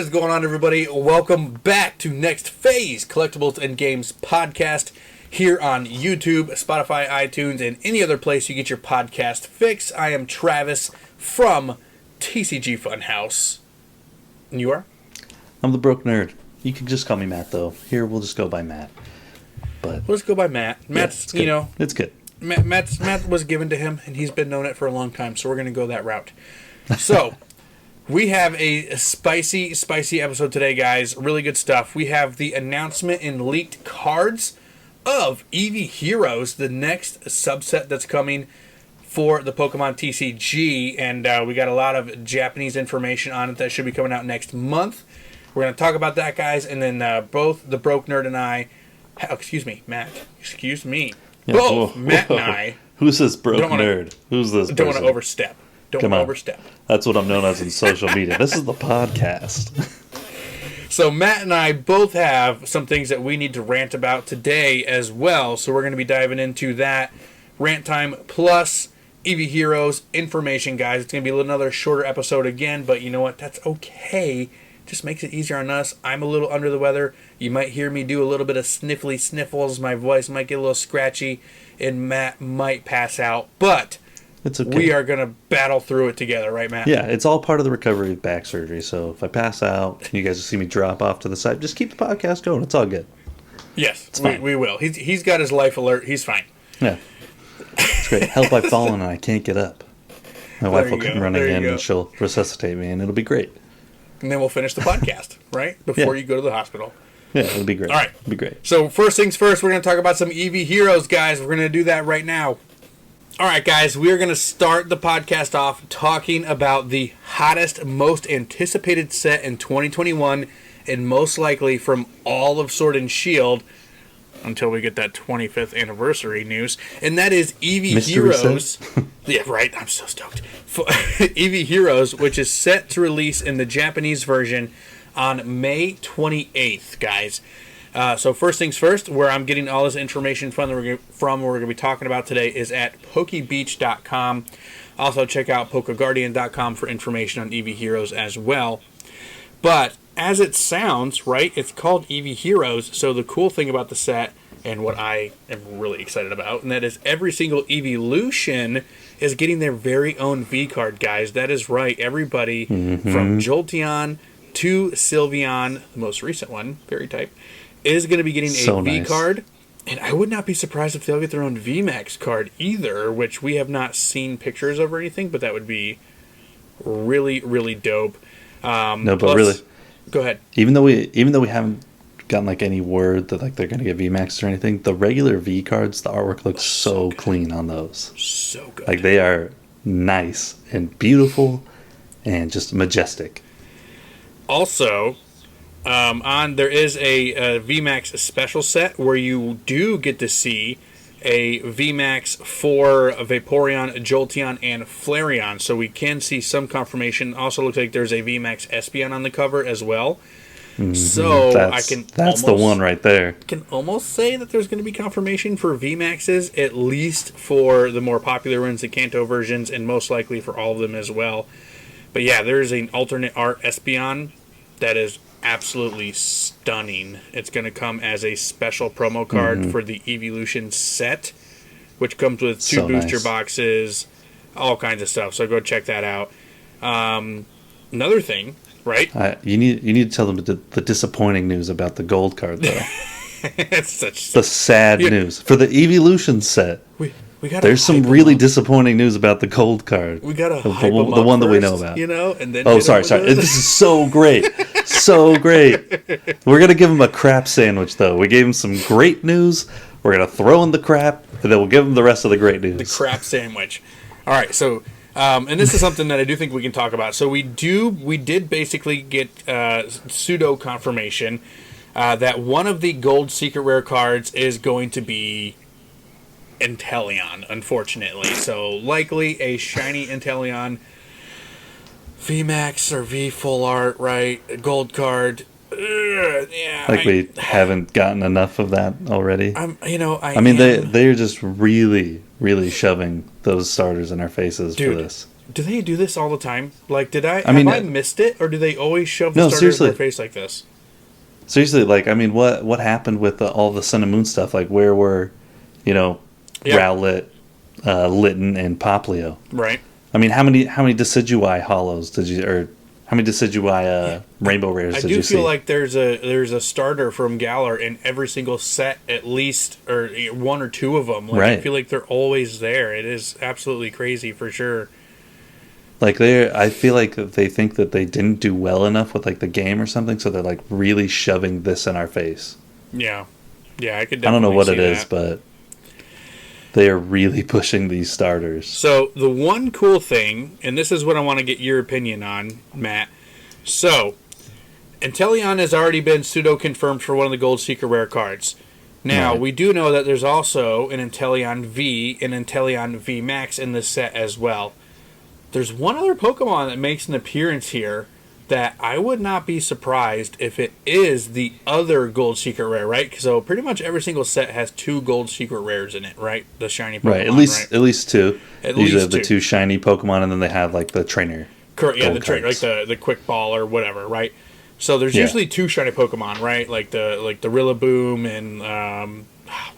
is going on, everybody? Welcome back to Next Phase Collectibles and Games podcast here on YouTube, Spotify, iTunes, and any other place you get your podcast fix. I am Travis from TCG Funhouse. And you are? I'm the broke nerd. You can just call me Matt, though. Here, we'll just go by Matt. But let's go by Matt. Matt's, yeah, it's good. Matt was given to him, and he's been known it for a long time, so we're going to go that route. So, we have a spicy episode today, guys. Really good stuff. We have the announcement and leaked cards of Eevee Heroes, the next subset that's coming for the Pokemon TCG, and we got a lot of Japanese information on it that should be coming out next month. We're going to talk about that, guys, and then both the Broke Nerd and I... Matt. Excuse me. Yeah, both Matt and I... Who's this broke nerd? Who's this person? Don't want to overstep. Don't want to overstep. That's what I'm known as in social media. This is the podcast. So Matt and I both have some things that we need to rant about today as well. So we're going to be diving into that. Rant time plus Eevee Heroes information, guys. It's going to be another shorter episode again, but you know what? That's okay. Just makes it easier on us. I'm a little under the weather. You might hear me do a little bit of sniffly sniffles. My voice might get a little scratchy, and Matt might pass out. But it's okay. We are going to battle through it together, right, Matt? Yeah, it's all part of the recovery of back surgery. So if I pass out and you guys will see me drop off to the side, just keep the podcast going. It's all good. Yes, we will. He's got his life alert. He's fine. Yeah. It's great. Help, I've fallen and I can't get up. My wife will come running in and she'll resuscitate me, and it'll be great. And then we'll finish the podcast, right? Before you go to the hospital. Yeah, it'll be great. All right. It'll be great. So first things first, we're going to talk about some Eevee Heroes, guys. We're going to do that right now. All right, guys. We are going to start the podcast off talking about the hottest, most anticipated set in 2021, and most likely from all of Sword and Shield, until we get that 25th anniversary news, and that is Eevee Heroes. Yeah, right. I'm so stoked. Eevee Heroes, which is set to release in the Japanese version on May 28th, guys. So first things first, where I'm getting all this information from, we're going to be talking about today is at pokebeach.com. Also check out pokeguardian.com for information on Eevee Heroes as well. But as it sounds, right, it's called Eevee Heroes, so the cool thing about the set, and what I am really excited about, and that is every single evolution is getting their very own V-card, guys. That is right. Everybody from Jolteon to Sylveon, the most recent one, fairy type, is going to be getting a V-card. And I would not be surprised if they'll get their own VMAX card either, which we have not seen pictures of or anything, but that would be really, really dope. But really, go ahead. Even though we haven't gotten like any word that like they're going to get VMAX or anything, the regular V cards, the artwork looks so clean on those. So good. Like they are nice and beautiful and just majestic. Also, there is a VMAX special set where you do get to see a VMAX for Vaporeon, Jolteon, and Flareon. So we can see some confirmation. Also looks like there's a VMAX Espeon on the cover as well. So that's the one right there. Can almost say that there's going to be confirmation for VMAXs, at least for the more popular ones, the Kanto versions, and most likely for all of them as well. But yeah, there's an alternate art Espeon that is absolutely stunning. It's going to come as a special promo card for the Evolution set, which comes with two booster boxes, all kinds of stuff. So go check that out. Another thing, right? You need to tell them the disappointing news about the gold card, though. It's the sad news for the Evolution set. There's some really disappointing news about the gold card. We got the one that we know about. You know, and then sorry. This is so great, so great. We're gonna give him a crap sandwich, though. We gave him some great news. We're gonna throw in the crap, and then we'll give him the rest of the great news. The crap sandwich. All right, so. And this is something that I do think we can talk about. So we did basically get pseudo confirmation that one of the gold secret rare cards is going to be Inteleon, unfortunately. So likely a shiny Inteleon VMAX or V full art, right? Gold card. We haven't gotten enough of that already. I mean, they're just really, really shoving those starters in our faces for this. Do they do this all the time? Like, I mean, I missed it, or do they always shove the no, starter in seriously. their face like this? Seriously, like, I mean, what happened with all the Sun and Moon stuff? Like, where were, you know, Yep. Rowlet, Litten, and Poplio? Right. I mean, how many Decidueye hollows did you, or how many Decidueye Rainbow Rares I did do you feel see? like there's a starter from Galar in every single set, at least, or one or two of them. Like, I Right. feel like they're always there. It is absolutely crazy for sure. Like I feel like they think that they didn't do well enough with like the game or something, so they're like really shoving this in our face. Yeah, yeah, I could. I don't know Definitely what see it is, that. but they are really pushing these starters. So the one cool thing, and this is what I want to get your opinion on, Matt. So, Inteleon has already been pseudo confirmed for one of the Gold Secret Rare cards. Now, Right. we do know that there's also an Inteleon V and Inteleon V Max in this set as well. There's one other Pokemon that makes an appearance here that I would not be surprised if it is the other Gold Secret Rare, right? So pretty much every single set has two Gold Secret Rares in it, right? The shiny Pokemon, Right, at least two. At They usually least have the two. two shiny Pokemon, and then they have like the trainer. Correct, yeah, gold the trick, like cards. the quick ball or whatever, right? So there's Yeah. usually two shiny Pokemon, right? Like the Rillaboom and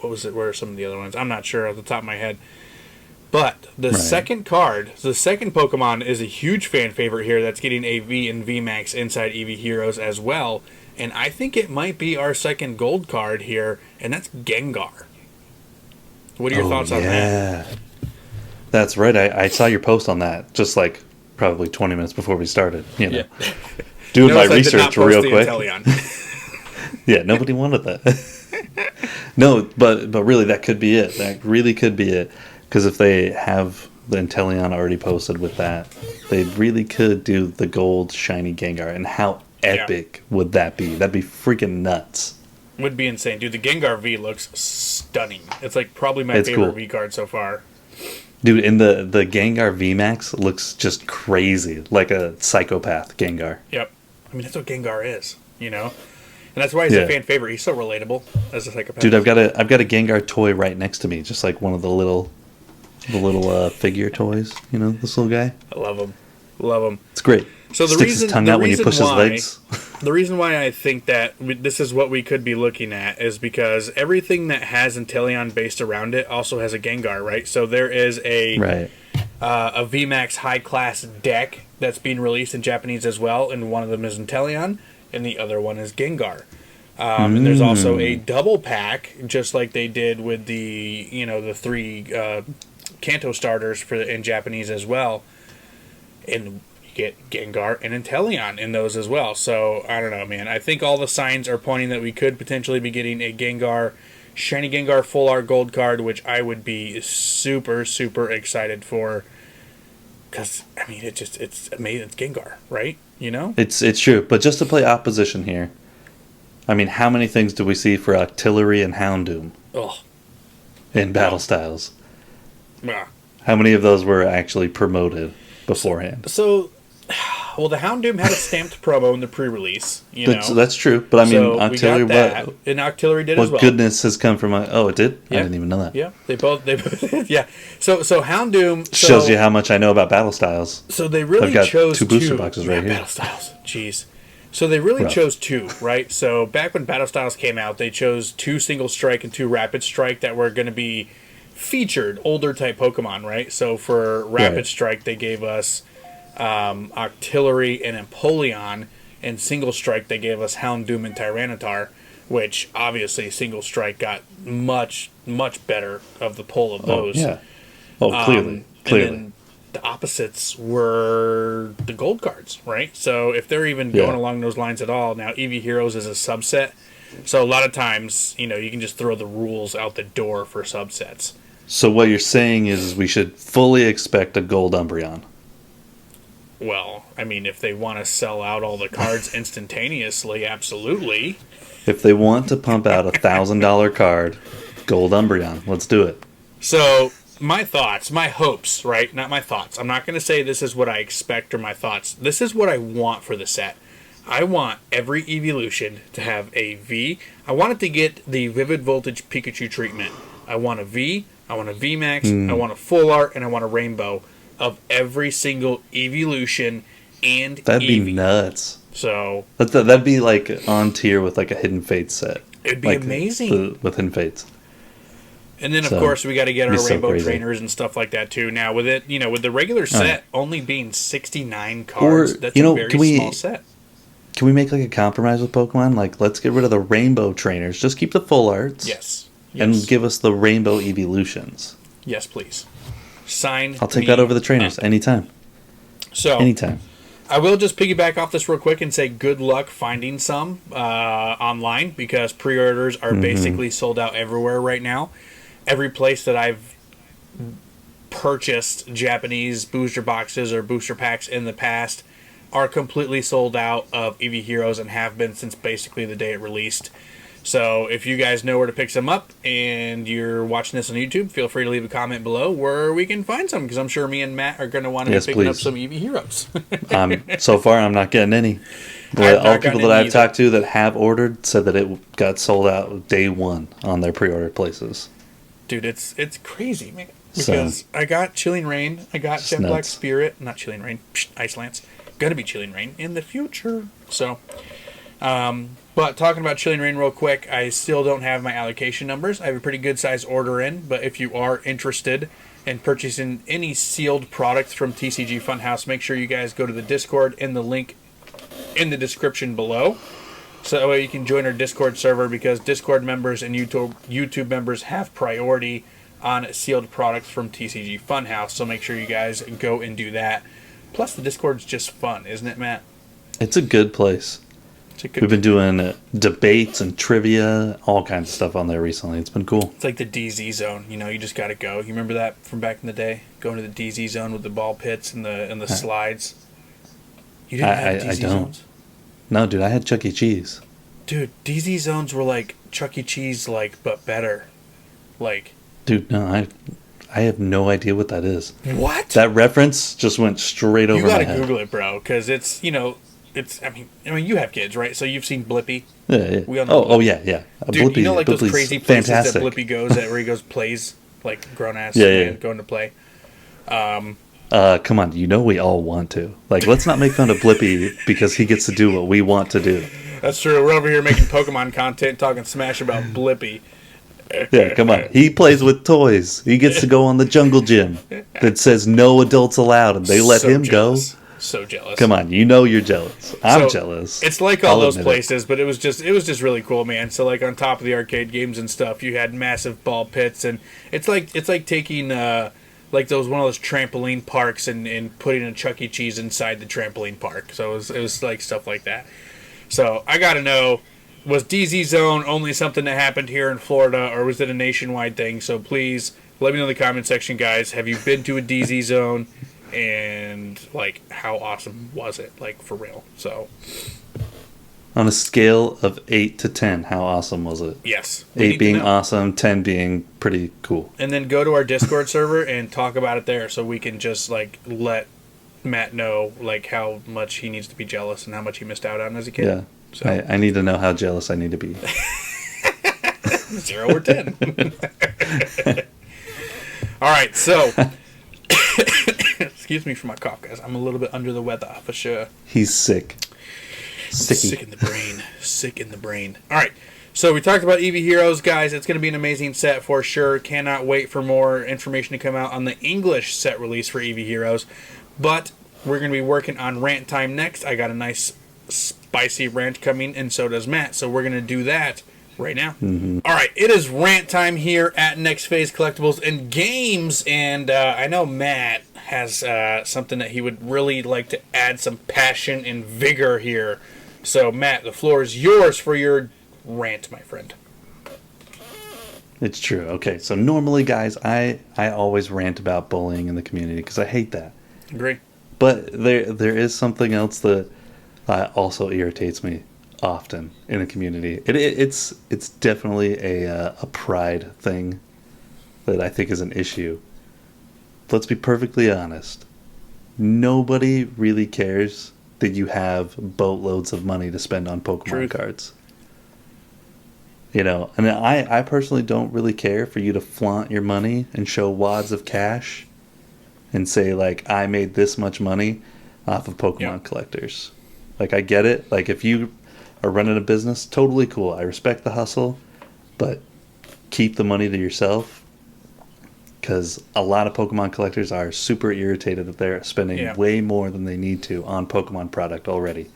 what was it? Where are some of the other ones? I'm not sure off the top of my head. But the Right. second card, the second Pokemon is a huge fan favorite here. That's getting a V and V Max inside Eevee Heroes as well, and I think it might be our second gold card here, and that's Gengar. What are your thoughts on that? Yeah, that's right. I saw your post on that just like probably 20 minutes before we started. You know, doing my Notice I did not research post real the quick. Inteleon. Yeah, nobody wanted that. No, but really, that could be it. That really could be it. Because if they have the Inteleon already posted with that, they really could do the gold shiny Gengar. And how epic would that be? That'd be freaking nuts. Would be insane, dude. The Gengar V looks stunning. It's like probably my It's favorite cool. V card so far. Dude, and the Gengar VMAX looks just crazy. Like a psychopath Gengar. Yep. I mean, that's what Gengar is, you know? And that's why he's Yeah. a fan favorite. He's so relatable as a psychopath. Dude, I've got a Gengar toy right next to me. Just like one of the little figure toys. You know, this little guy. I love him. Love him. It's great. So the Sticks reason, his tongue the out when you reason push why, his legs. the reason why I think that this is what we could be looking at is because everything that has Inteleon based around it also has a Gengar, right? So there is a Right. a VMAX high class deck that's being released in Japanese as well, and one of them is Inteleon, and the other one is Gengar. And there's also a double pack, just like they did with the the three Kanto starters in Japanese as well, and you get Gengar and Inteleon in those as well. So I don't know, man. I think all the signs are pointing that we could potentially be getting a Gengar, shiny Gengar full art gold card, which I would be super excited for. Because I mean, it's amazing. It's Gengar, right? You know, It's true, but just to play opposition here, I mean, how many things do we see for Octillery and Houndoom oh, in battle styles? yeah. How many of those were actually promoted beforehand? So, well, the Houndoom had a stamped promo in the pre-release. That's true, but I mean, So we got Octillery, that, and Octillery did what as well. goodness has come from? Oh, it did. Yeah. I didn't even know that. Yeah, they both yeah. So Houndoom Shows you how much I know about battle styles. So they really I've got chose two booster boxes right here. Battle Styles, jeez. So they really Rough. chose two, right? So back when Battle Styles came out, they chose two Single Strike and two Rapid Strike that were going to be featured older type Pokemon, right? So for Rapid Right. Strike, they gave us Octillery and Empoleon, and Single Strike, they gave us Houndoom and Tyranitar, which obviously Single Strike got much better of the pull of those. Oh, yeah. Oh, clearly. Clearly. And then the opposites were the gold cards, right? So if they're even going Yeah. along those lines at all, now Eevee Heroes is a subset. So a lot of times, you can just throw the rules out the door for subsets. So what you're saying is we should fully expect a gold Umbreon. Well, I mean, if they want to sell out all the cards instantaneously, absolutely. If they want to pump out $1,000 card, gold Umbreon. Let's do it. So my thoughts, my hopes, right? Not my thoughts. I'm not going to say this is what I expect or my thoughts. This is what I want for the set. I want every evolution to have a V. I want it to get the Vivid Voltage Pikachu treatment. I want a V. I want a V Max. I want a full art, and I want a rainbow. of every single evolution and That'd Eevee. be nuts. So That'd be like on tier with like a Hidden Fates set. it'd be like amazing. with Hidden Fates. And then, of course, we got to get our rainbow crazy. trainers and stuff like that, too. Now, with it, with the regular set only being 69 cards, that's a very small set. Can we make like a compromise with Pokemon? Like, let's get rid of the rainbow trainers. Just keep the full arts. Yes. And give us the rainbow evolutions. Yes, please. Sign. I'll take that over the trainers anytime. So, anytime. I will just piggyback off this real quick and say good luck finding some online, because pre-orders are basically sold out everywhere right now. Every place that I've purchased Japanese booster boxes or booster packs in the past are completely sold out of Eevee Heroes and have been since basically the day it released. So if you guys know where to pick some up and you're watching this on YouTube, feel free to leave a comment below where we can find some, because I'm sure me and Matt are going to want to be picking up some Eevee Heroes. So far, I'm not getting any. All people that I've talked to that have ordered said that it got sold out day one on their pre-order places. Dude, it's crazy, man. Because I got Chilling Reign, I got Jet Black Spirit, not Chilling Reign, Ice Lance. Gonna be Chilling Reign in the future. So, but talking about Chilling Reign real quick, I still don't have my allocation numbers. I have a pretty good size order in, but if you are interested in purchasing any sealed products from TCG Funhouse, make sure you guys go to the Discord in the link in the description below. So that way you can join our Discord server, because Discord members and YouTube members have priority on sealed products from TCG Funhouse. So make sure you guys go and do that. Plus, the Discord's just fun, isn't it, Matt? It's a good place. We've been doing debates and trivia, all kinds of stuff on there recently. It's been cool. It's like the DZ zone. You just got to go. You remember that from back in the day? Going to the DZ zone with the ball pits and the slides. You didn't have DZ zones? No, dude, I had Chuck E. Cheese. Dude, DZ zones were like Chuck E. Cheese, but better. Dude, no, I have no idea what that is. What? That reference just went straight over my head. You gotta Google it, bro, because it's, I mean, you have kids, right? So you've seen Blippi. Yeah. We all know yeah. Dude, Blippi, those crazy places that Blippi goes where he goes plays, grown-ass man going to play? Come on, we all want to. Let's not make fun of Blippi because he gets to do what we want to do. That's true. We're over here making Pokemon content, talking smash about Blippi. Yeah, come on. He plays with toys. He gets to go on the jungle gym that says no adults allowed, and they let him jealous. go. So jealous. Come on, you're jealous. I'm jealous. It's like all those places, but it was just really cool, man. So on top of the arcade games and stuff, you had massive ball pits, and it's like taking one of those trampoline parks and putting a Chuck E. Cheese inside the trampoline park. So it was stuff like that. So I gotta know, was DZ Zone only something that happened here in Florida, or was it a nationwide thing? So please let me know in the comment section, guys. Have you been to a DZ Zone? And how awesome was it? For real. So on a scale of 8 to 10, how awesome was it? Yes. 8 being awesome, 10 being pretty cool. And then go to our Discord server and talk about it there, so we can just let Matt know how much he needs to be jealous and how much he missed out on as a kid. Yeah. So. I need to know how jealous I need to be. 0 or 10. All right, so excuse me for my cough, guys. I'm a little bit under the weather for sure. He's sick. Sick in the brain. Sick in the brain. All right. So we talked about Eevee Heroes, guys. It's going to be an amazing set for sure. Cannot wait for more information to come out on the English set release for Eevee Heroes. But we're going to be working on rant time next. I got a nice spicy rant coming, and so does Matt. So we're going to do that right now. All right, it is rant time here at Next Phase Collectibles and Games, and I know Matt has something that he would really like to add some passion and vigor here. So Matt, the floor is yours for your rant, my friend. It's true. Okay, so normally, guys, I always rant about bullying in the community because I hate that. Agree. But there is something else that also irritates me often in the community. It's definitely a pride thing that I think is an issue. Let's be perfectly honest. Nobody really cares that you have boatloads of money to spend on Pokemon cards. And I personally don't really care for you to flaunt your money and show wads of cash and say like, I made this much money off of Pokemon collectors. Like, I get it. Like, if you are running a business, totally cool. I respect the hustle, but keep the money to yourself, because a lot of Pokemon collectors are super irritated that they're spending way more than they need to on Pokemon product already.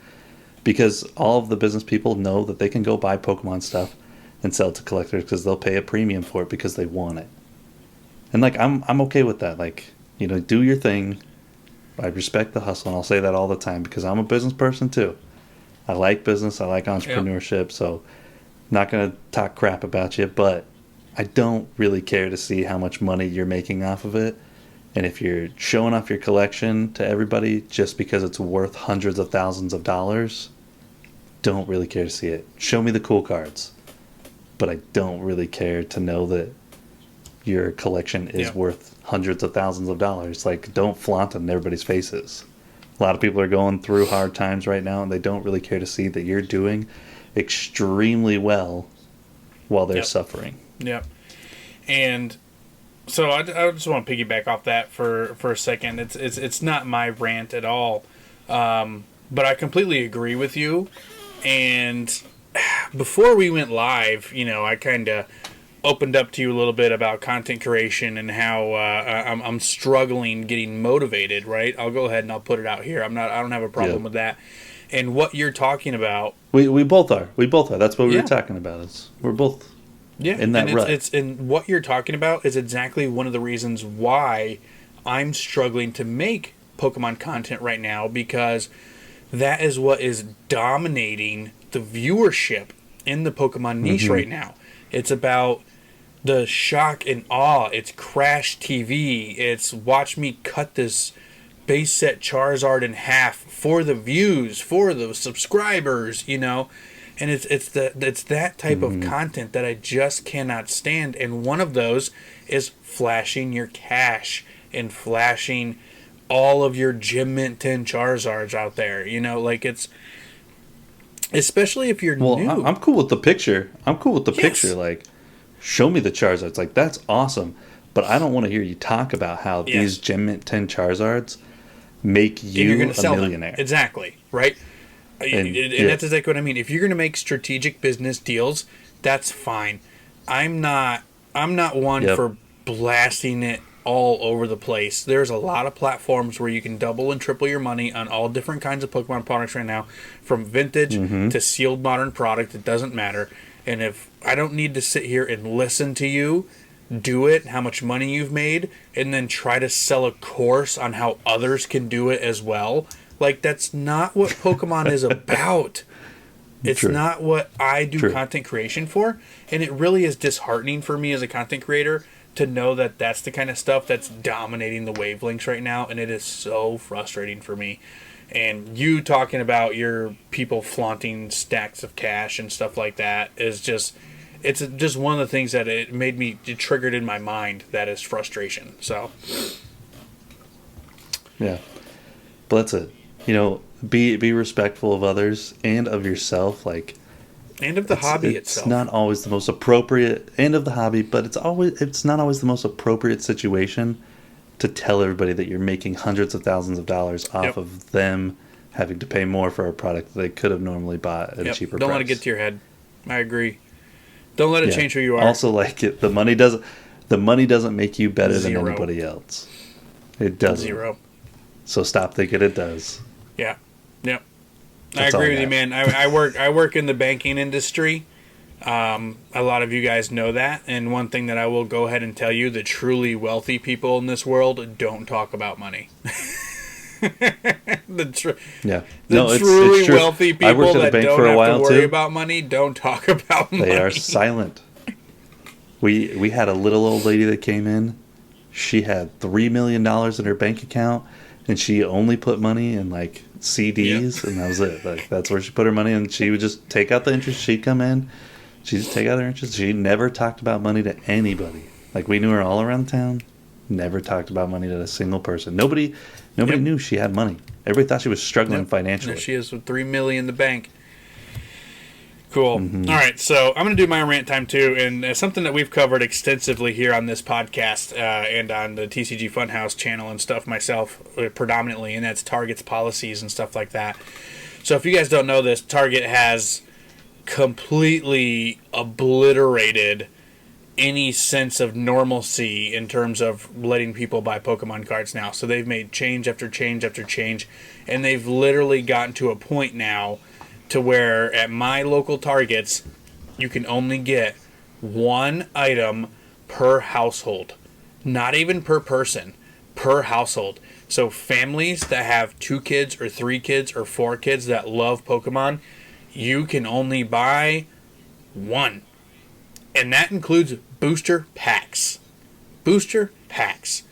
Because all of the business people know that they can go buy Pokemon stuff and sell it to collectors because they'll pay a premium for it because they want it. And like, I'm okay with that. Like, you know, do your thing. I respect the hustle, and I'll say that all the time because I'm a business person too. I like business. I like entrepreneurship. So not going to talk crap about you, but I don't really care to see how much money you're making off of it. And if you're showing off your collection to everybody just because it's worth hundreds of thousands of dollars, don't really care to see it. Show me the cool cards. But I don't really care to know that your collection is worth hundreds of thousands of dollars. Like, don't flaunt it in everybody's faces. A lot of people are going through hard times right now, and they don't really care to see that you're doing extremely well while they're suffering. Yep. And so I just want to piggyback off that for a second. It's not my rant at all, but I completely agree with you. And before we went live, you know, I kind of opened up to you a little bit about content creation and how I'm struggling getting motivated. Right? I'll go ahead and I'll put it out here. I don't have a problem with that. And what you're talking about, we both are. That's what we were talking about. We're both. Yeah, in that rut. And what you're talking about is exactly one of the reasons why I'm struggling to make Pokemon content right now, because that is what is dominating the viewership in the Pokemon niche right now. It's about the shock and awe. It's Crash TV. It's watch me cut this base set Charizard in half for the views, for the subscribers, you know. And it's that type of content that I just cannot stand. And one of those is flashing your cash and flashing all of your Gym Mint 10 Charizards out there. You know, like, it's... Especially if you're new. I'm cool with the picture. Picture. Like, show me the Charizards. Like, that's awesome. But I don't want to hear you talk about how these Gym Mint 10 Charizards make you a millionaire. Them. Exactly, right? And that's exactly what I mean. If you're going to make strategic business deals, that's fine. I'm not one for blasting it all over the place. There's a lot of platforms where you can double and triple your money on all different kinds of Pokemon products right now, from vintage to sealed modern product. It doesn't matter. And if I don't need to sit here and listen to you do it, how much money you've made, and then try to sell a course on how others can do it as well. Like, that's not what Pokemon is about. It's not what I do content creation for. And it really is disheartening for me as a content creator to know that that's the kind of stuff that's dominating the wavelengths right now. And it is so frustrating for me. And you talking about your people flaunting stacks of cash and stuff like that is just... It's just one of the things that it triggered in my mind that is frustration. So... Yeah. But that's it. You know, be respectful of others and of yourself, like, and of the hobby itself. It's not always the most appropriate, and of the hobby, but it's not always the most appropriate situation to tell everybody that you're making hundreds of thousands of dollars off of them having to pay more for a product that they could have normally bought at a cheaper price. Don't let it get to your head. I agree. Don't let it change who you are. Also, like, the money doesn't make you better than anybody else. It doesn't. Zero. So stop thinking it does. Yeah. Yep. I agree with you, man. I work in the banking industry. A lot of you guys know that. And one thing that I will go ahead and tell you, the truly wealthy people in this world don't talk about money. The truly wealthy people that don't have to worry about money don't talk about money. They are silent. We had a little old lady that came in. She had $3 million in her bank account, and she only put money in, like, CDs, and that was it. Like, that's where she put her money, and she would just take out the interest. She'd come in, she'd just take out her interest. She never talked about money to anybody. Like, we knew her all around town. Never talked about money to a single person. Nobody knew she had money. Everybody thought she was struggling financially. There she is with $3 million in the bank. Cool. All right, so I'm going to do my rant time too, and something that we've covered extensively here on this podcast and on the TCG Funhouse channel and stuff myself predominantly, and that's Target's policies and stuff like that. So if you guys don't know this, Target has completely obliterated any sense of normalcy in terms of letting people buy Pokemon cards now. So they've made change after change after change, and they've literally gotten to a point now to where at my local Targets, you can only get one item per household. Not even per person, per household. So families that have 2 kids or 3 kids or 4 kids that love Pokemon, you can only buy one. And that includes booster packs. Booster packs.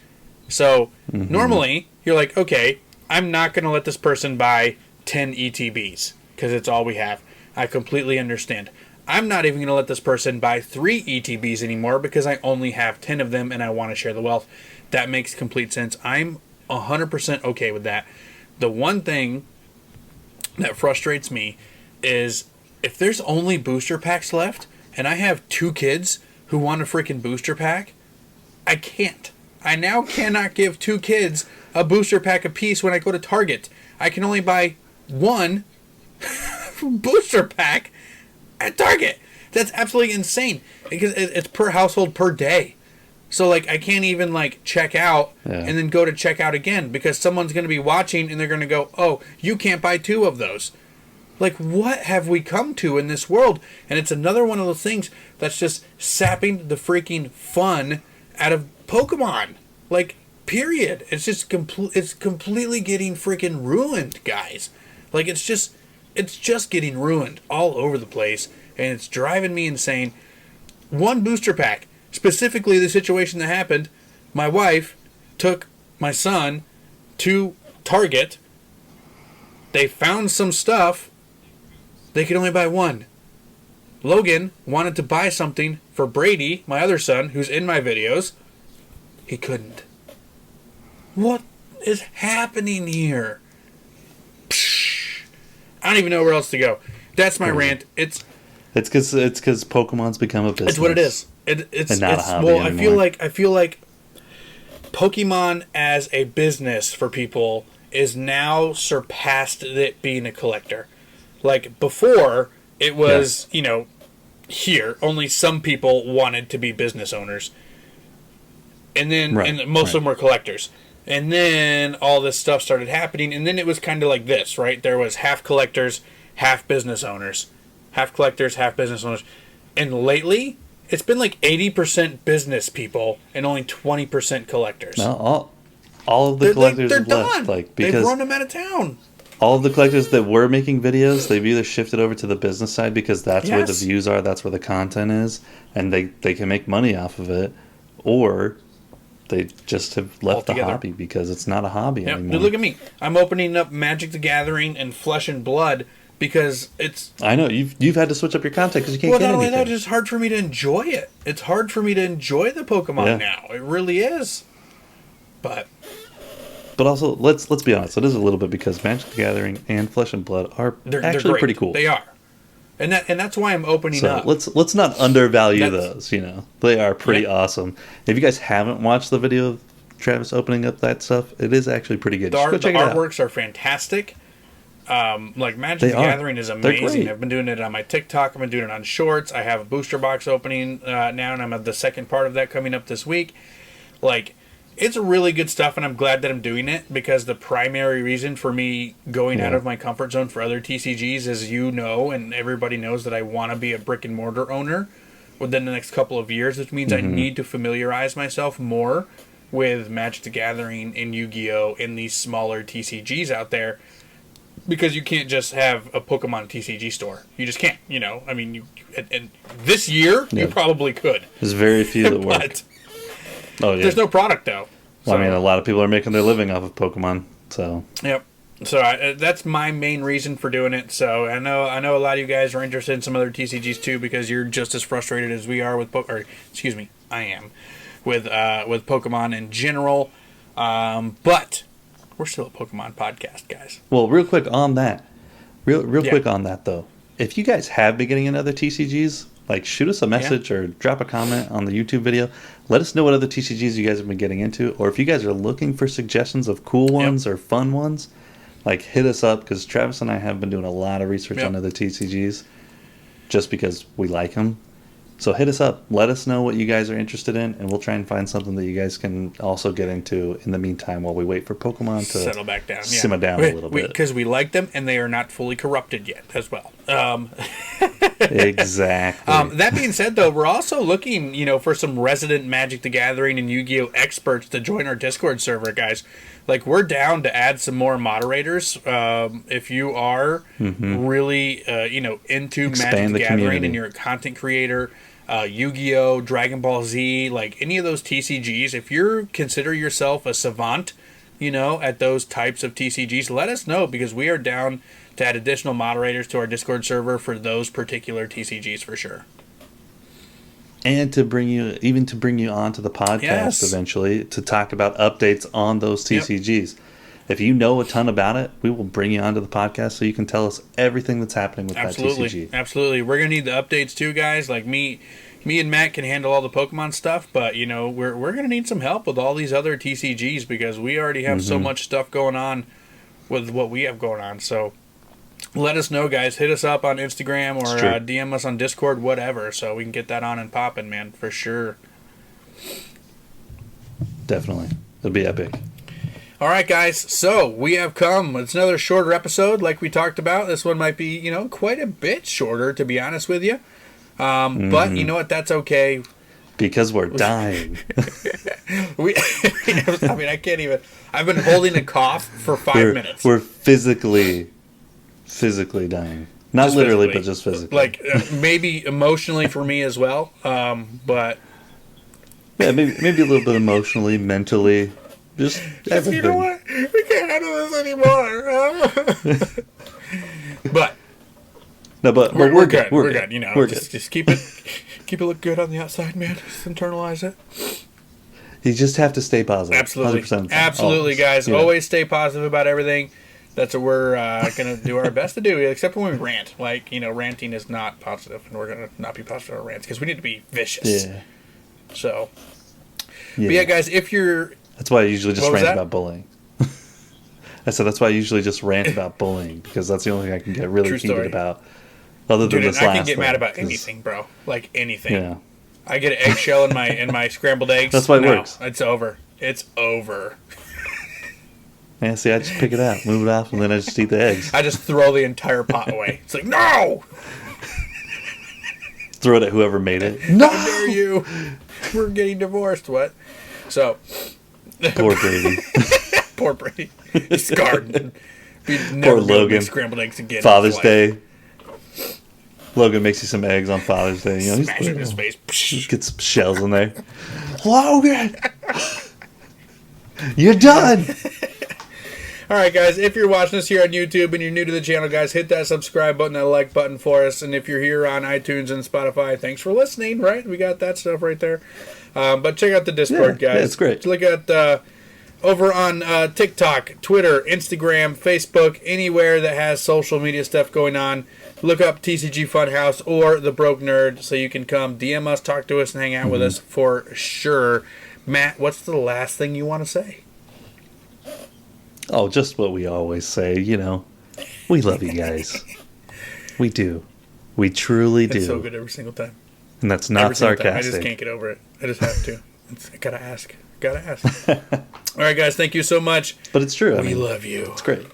So normally, you're like, okay, I'm not going to let this person buy 10 ETBs. Because it's all we have. I completely understand. I'm not even going to let this person buy 3 ETBs anymore because I only have 10 of them and I want to share the wealth. That makes complete sense. I'm 100% okay with that. The one thing that frustrates me is if there's only booster packs left and I have 2 kids who want a freaking booster pack, I can't. I now cannot give 2 kids a booster pack apiece when I go to Target. I can only buy one booster pack at Target. That's absolutely insane because it's per household per day. So like I can't even like check out and then go to check out again because someone's going to be watching and they're going to go, "Oh, you can't buy 2 of those." Like what have we come to in this world? And it's another one of those things that's just sapping the freaking fun out of Pokemon. Like period. It's just it's completely getting freaking ruined, guys. Like it's just getting ruined all over the place, and it's driving me insane. One booster pack, specifically the situation that happened, my wife took my son to Target. They found some stuff. They could only buy one. Logan wanted to buy something for Brady, my other son, who's in my videos. He couldn't. What is happening here? I don't even know where else to go. That's my rant. It's because Pokemon's become a business. It's what it is. It's not a hobby anymore. I feel like Pokemon as a business for people is now surpassed it being a collector. Like before, it was here only some people wanted to be business owners, and then and most of them were collectors. And then all this stuff started happening, and then it was kind of like this, right? There was half collectors, half business owners. Half collectors, half business owners. And lately, it's been like 80% business people and only 20% collectors. No, all of the collectors they're have done. left. They've run them out of town. All of the collectors that were making videos, they've either shifted over to the business side because that's where the views are, that's where the content is, and they can make money off of it, or they just have left the hobby because it's not a hobby anymore. Dude, look at me. I'm opening up Magic the Gathering and Flesh and Blood because it's... I know. You've had to switch up your content because you can't get anything. Well, not only that, it's hard for me to enjoy it. It's hard for me to enjoy the Pokemon now. It really is. But also, let's be honest. It is a little bit because Magic the Gathering and Flesh and Blood are actually pretty cool. They are. And that's why I'm opening up. Let's not undervalue those. They are pretty awesome. If you guys haven't watched the video of Travis opening up that stuff, it is actually pretty good. The artworks are fantastic. Like Magic the Gathering is amazing. I've been doing it on my TikTok. I've been doing it on Shorts. I have a booster box opening now, and I'm at the second part of that coming up this week. Like, it's really good stuff, and I'm glad that I'm doing it because the primary reason for me going out of my comfort zone for other TCGs is, and everybody knows that I want to be a brick and mortar owner within the next couple of years, which means I need to familiarize myself more with Magic the Gathering and Yu-Gi-Oh! And these smaller TCGs out there, because you can't just have a Pokemon TCG store. You just can't, I mean, and this year, you probably could. There's very few that work. There's no product, though. Well, I mean, a lot of people are making their living off of Pokemon, so... Yep. So that's my main reason for doing it. So I know a lot of you guys are interested in some other TCGs, too, because you're just as frustrated as we are with... I am. With Pokemon in general. But we're still a Pokemon podcast, guys. Well, real quick on that. Real quick on that, though. if you guys have been getting into other TCGs, like shoot us a message or drop a comment on the YouTube video. Let us know what other TCGs you guys have been getting into, or if you guys are looking for suggestions of cool ones or fun ones, like hit us up, because Travis and I have been doing a lot of research on other TCGs just because we like them. So hit us up. Let us know what you guys are interested in, and we'll try and find something that you guys can also get into in the meantime while we wait for Pokemon to settle back down, simmer down a little bit. Because we like them, and they are not fully corrupted yet as well. Exactly. That being said, though, we're also looking, for some resident Magic the Gathering and Yu-Gi-Oh experts to join our Discord server, guys. Like, we're down to add some more moderators. If you are really, into Magic the Gathering and you're a content creator, Yu-Gi-Oh, Dragon Ball Z, like any of those TCGs, if you consider yourself a savant, at those types of TCGs, let us know, because we are down to add additional moderators to our Discord server for those particular TCGs for sure. And to bring you onto the podcast eventually to talk about updates on those TCGs. If you know a ton about it, we will bring you onto the podcast so you can tell us everything that's happening with that TCG. Absolutely. We're going to need the updates too, guys. Like me and Matt can handle all the Pokemon stuff, but we're going to need some help with all these other TCGs, because we already have so much stuff going on with what we have going on. So let us know, guys. Hit us up on Instagram or DM us on Discord, whatever, so we can get that on and popping, man, for sure. Definitely. It'll be epic. All right, guys. So we have come. It's another shorter episode, like we talked about. This one might be, quite a bit shorter, to be honest with you. But you know what? That's okay. Because we're dying. I can't even. I've been holding a cough for 5 minutes. We're physically dying. Not just literally, but just physically. Like, maybe emotionally for me as well. But yeah, maybe a little bit emotionally, mentally. Just everything. You know what? We can't handle this anymore. But we're good. We're good. We're just keep it look good on the outside, man. Just internalize it. You just have to stay positive. Absolutely, guys. Yeah. Always stay positive about everything. That's what we're going to do our best to do, except when we rant. Like, ranting is not positive, and we're going to not be positive on rants, because we need to be vicious. Yeah. So, But yeah, guys, if you're... That's why I usually just rant about bullying. I said that's why I usually just rant about bullying, because that's the only thing I can get really heated about. Other than this last I can get mad about anything, bro. Like anything. Yeah. I get an eggshell in my scrambled eggs. That's why it works. It's over. It's over. Yeah, see, I just pick it out, move it off, and then I just eat the eggs. I just throw the entire pot away. It's like, no! Throw it at whoever made it. No! How dare you? We're getting divorced. What? So... Poor Brady. Poor Brady. He's scarred. Poor Logan. Scrambled eggs again. Father's Day. Logan makes you some eggs on Father's Day. He's smashing his face. Get some shells in there. Logan! You're done! Alright, guys. If you're watching us here on YouTube and you're new to the channel, guys, hit that subscribe button, that like button for us. And if you're here on iTunes and Spotify, thanks for listening, right? We got that stuff right there. But check out the Discord, guys. Yeah, it's great. Look at over on TikTok, Twitter, Instagram, Facebook, anywhere that has social media stuff going on. Look up TCG Funhouse or The Broke Nerd so you can come DM us, talk to us, and hang out with us for sure. Matt, what's the last thing you want to say? Oh, just what we always say, We love you guys. We do. We truly do. It's so good every single time. And that's not sarcastic. I just can't get over it. I just have to. I gotta ask. All right, guys. Thank you so much. But it's true. We love you. It's great.